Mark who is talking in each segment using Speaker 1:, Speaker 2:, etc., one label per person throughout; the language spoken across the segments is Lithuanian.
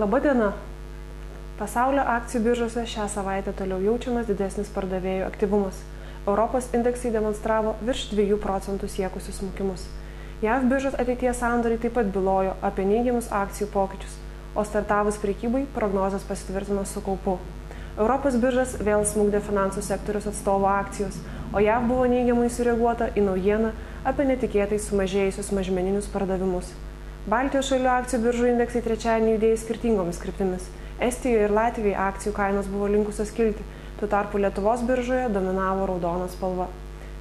Speaker 1: Labadiena! Pasaulio akcijų biržose šią savaitę toliau jaučiamas didesnis pardavėjų aktyvumas. Europos indeksai demonstravo virš 2% siekusius smukimus. JAV biržos ateities sandoriai taip pat bylojo apie neigiamus akcijų pokyčius, o startavus prekybai prognozės pasitvirtino su kaupu. Europos biržas vėl smukdė finansų sektoriaus atstovo akcijos, o JAV buvo neigiamai sureaguota į naujieną apie netikėtai sumažėjusius mažmeninius pardavimus. Baltijos šalių akcijų biržų indeksai trečiadienį judėjo skirtingomis kryptimis. Estijoje ir Latvijoje akcijų kainos buvo linkusios kilti, tuo tarpu Lietuvos biržoje dominavo raudona spalva.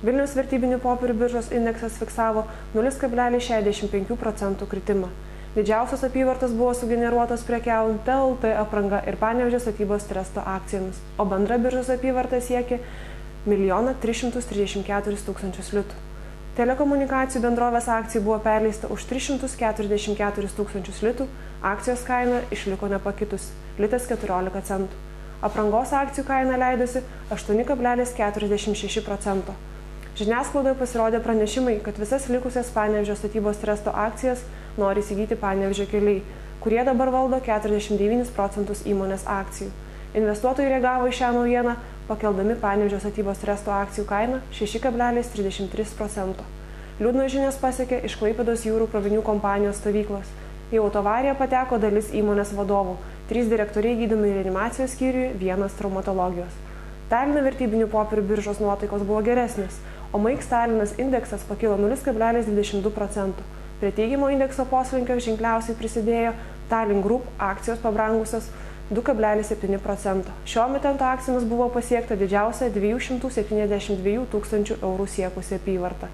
Speaker 1: Vilniaus vertybinių popierių biržos indeksas fiksavo 0,65% kritimą. Didžiausios apyvartos buvo sugeneruotos prekiaujant TLT apranga ir Panevėžio statybos tresto akcijomis, o bendra biržos apyvarta siekė 1 334 000 litų. Telekomunikacijų bendrovės akcijų buvo perleista už 344 000 litų, akcijos kaina išliko nepakitusi – litas 14 centų. Aprangos akcijų kaina leidosi 8,46%. Žiniasklaidoje pasirodė pranešimai, kad visas likusias Panevėžio statybos tresto akcijas nori įsigyti Panevėžio keliai, kurie dabar valdo 49% įmonės akcijų. Investuotojai reagavo į šią naujieną, pakeldami Panevėžio statybos tresto akcijų kainą 6,33%. Liūdnos žinios pasiekė iš Klaipėdos jūrų krovinių kompanijos stovyklos. Į autoavariją pateko dalis įmonės vadovų, 3 direktoriai gydomi reanimacijos skyriuje, 1 traumatologijos. Talino vertybinių popierių biržos nuotaikos buvo geresnės, o MAIX Talinas indeksas pakilo 0,22%. Prie teigiamo indekso poslinkio ženkliausiai prisidėjo Tallinn Group akcijos pabrangusios 2,7%. Šio emitento akcijomis buvo pasiekta didžiausia 272 000 eurų siekusi apyvarta.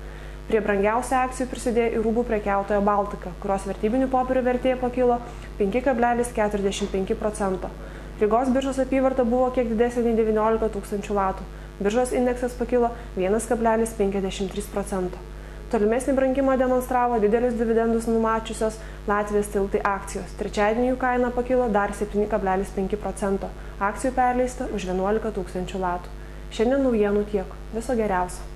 Speaker 1: Prie brangiausių akcijų prisidėjo ir rūbų prekiautojo Baltika, kurios vertybinių popierių vertė pakilo 5,45%. Rygos biržos apyvarta buvo kiek didesnė nei 19 000 latų. Biržos indeksas pakilo 1,53%. Tolimesnį brangimą demonstravo didelius dividendus numačiusios Latvijos tiltai akcijos. Trečiadienį jų kaina pakilo dar 7,5%. Akcijų perleista už 11 000 latų. Šiandien naujienų tiek. Viso geriausio.